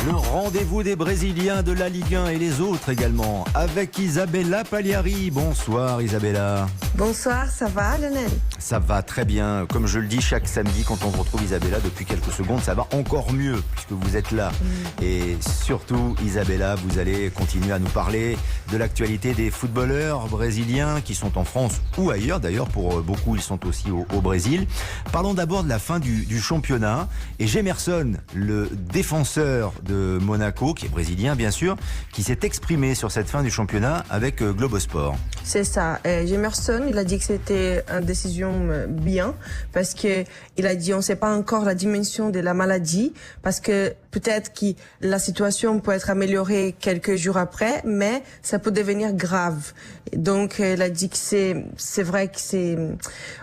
Le rendez-vous des Brésiliens de la Ligue 1 et les autres également, avec Isabella Pagliari. Bonsoir Isabella. Bonsoir, ça va Lionel? Ça va très bien. Comme je le dis chaque samedi quand on retrouve Isabella depuis quelques secondes, ça va encore mieux puisque vous êtes là. Et surtout Isabella, vous allez continuer à nous parler de l'actualité des footballeurs brésiliens qui sont en France ou ailleurs. D'ailleurs, pour beaucoup, ils sont aussi au Brésil. Parlons d'abord de la fin du championnat. Et Gemerson, le défenseur de Monaco, qui est brésilien bien sûr, qui s'est exprimé sur cette fin du championnat avec Globosport. C'est ça. Gemerson, il a dit que c'était une décision bien parce que il a dit on ne sait pas encore la dimension de la maladie parce que peut-être que la situation peut être améliorée quelques jours après, mais ça peut devenir grave. Donc il a dit que c'est vrai que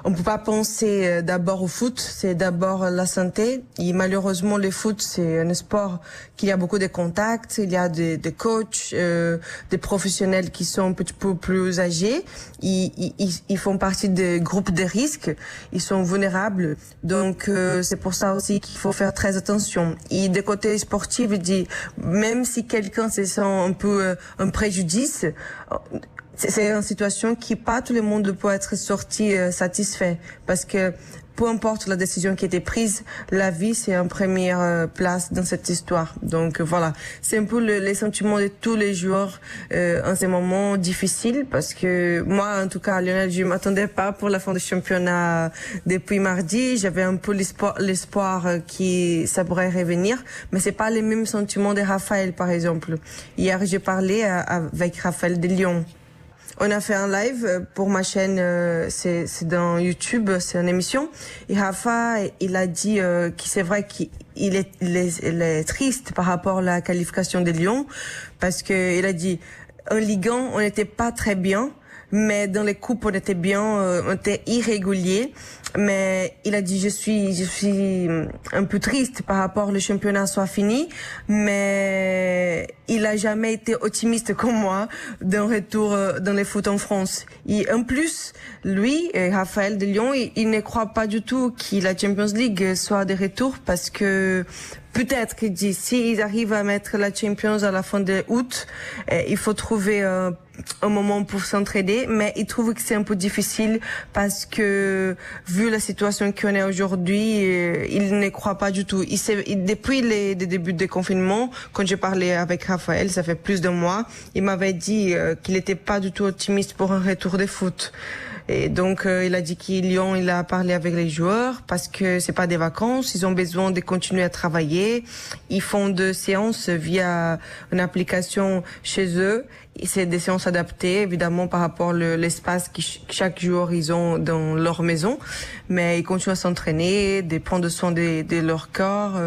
on peut pas penser d'abord au foot, c'est d'abord la santé. Et malheureusement le foot c'est un sport qui a beaucoup de contacts, il y a des coachs, des professionnels qui sont un petit peu plus âgés, ils font partie des groupes de risque, ils sont vulnérables. Donc c'est pour ça aussi qu'il faut faire très attention. Et de côté sportif, il dit même si quelqu'un se sent un peu un préjudice, c'est une situation qui pas tout le monde peut être sorti satisfait parce que peu importe la décision qui a été prise, la vie c'est en première place dans cette histoire. Donc voilà, c'est un peu les sentiments de tous les joueurs en ces moments difficiles parce que moi en tout cas Lionel, je m'attendais pas pour la fin du championnat depuis mardi. J'avais un peu l'espoir qui ça pourrait revenir, mais c'est pas les mêmes sentiments de Raphaël par exemple. Hier j'ai parlé avec Raphaël de Lyon. On a fait un live pour ma chaîne, c'est dans YouTube, c'est une émission. Et Rafa, il a dit que c'est vrai qu'il est triste par rapport à la qualification de Lyon, parce que il a dit en Ligue 1, on n'était pas très bien, mais dans les coupes on était bien, on était irrégulier. Mais il a dit je suis un peu triste par rapport au championnat soit fini, mais il a jamais été optimiste comme moi d'un retour dans le foot en France. Et en plus, lui, Raphaël de Lyon, il ne croit pas du tout que la Champions League soit de retour parce que peut-être qu'il dit s'ils arrivent à mettre la Champions à la fin de août, il faut trouver un moment pour s'entraider, mais il trouve que c'est un peu difficile parce que vu la situation qu'on est aujourd'hui, il ne croit pas du tout. Depuis les débuts des confinements, quand j'ai parlé avec Raphaël, ça fait plus d'un mois, il m'avait dit qu'il n'était pas du tout optimiste pour un retour de foot. Et donc il a dit qu'il Lyon, il a parlé avec les joueurs parce que c'est pas des vacances, ils ont besoin de continuer à travailler. Ils font des séances via une application chez eux. Et c'est des séances adaptées évidemment par rapport à l'espace que chaque jour ils ont dans leur maison, mais ils continuent à s'entraîner, de prendre soin de leur corps.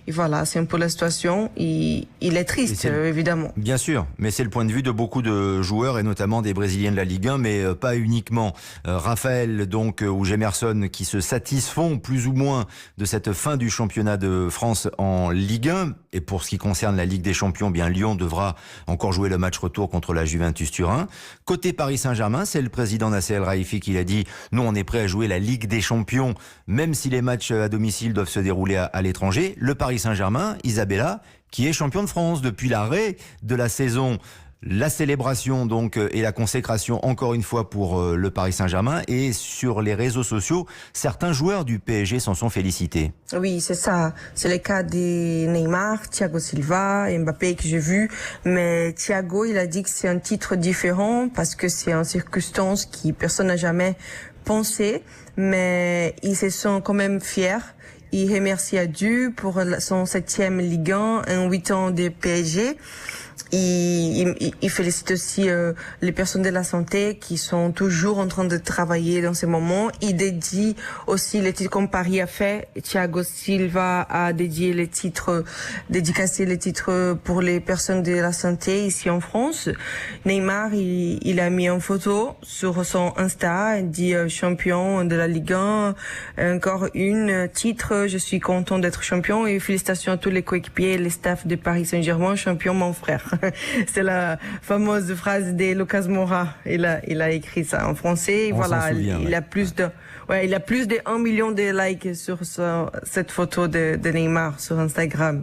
Et voilà, c'est un peu la situation. Il est triste évidemment. Bien sûr, mais c'est le point de vue de beaucoup de joueurs et notamment des Brésiliens de la Ligue 1, mais pas uniquement. Raphaël donc ou Gemerson qui se satisfont plus ou moins de cette fin du championnat de France en Ligue 1. Et pour ce qui concerne la Ligue des Champions, bien Lyon devra encore jouer le match retour contre la Juventus Turin. Côté Paris Saint-Germain, c'est le président Nasser El Khelaifi qui l'a dit, nous on est prêt à jouer la Ligue des Champions, même si les matchs à domicile doivent se dérouler à l'étranger. Le Paris Saint-Germain, Isabella, qui est champion de France depuis l'arrêt de la saison. La célébration donc et la consécration encore une fois pour le Paris Saint-Germain, et sur les réseaux sociaux, certains joueurs du PSG s'en sont félicités. Oui, c'est ça. C'est le cas de Neymar, Thiago Silva, Mbappé que j'ai vu. Mais Thiago, il a dit que c'est un titre différent parce que c'est une circonstance qui personne n'a jamais pensé. Mais ils se sont quand même fiers. Il remercie à Dieu pour son 7e Ligue 1 en 8 ans de PSG. Il félicite aussi les personnes de la santé qui sont toujours en train de travailler dans ces moments. Il dédie aussi les titres comme Paris a fait. Thiago Silva a dédié dédicacé les titres pour les personnes de la santé ici en France. Neymar, il a mis une photo sur son Insta, il dit champion de la Ligue 1, encore une titre, je suis content d'être champion et félicitations à tous les coéquipiers et les staffs de Paris Saint-Germain, champion mon frère. C'est la fameuse phrase de Lucas Moura. Il a écrit ça en français. Voilà, il a plus de 1 million de likes sur cette photo de Neymar sur Instagram.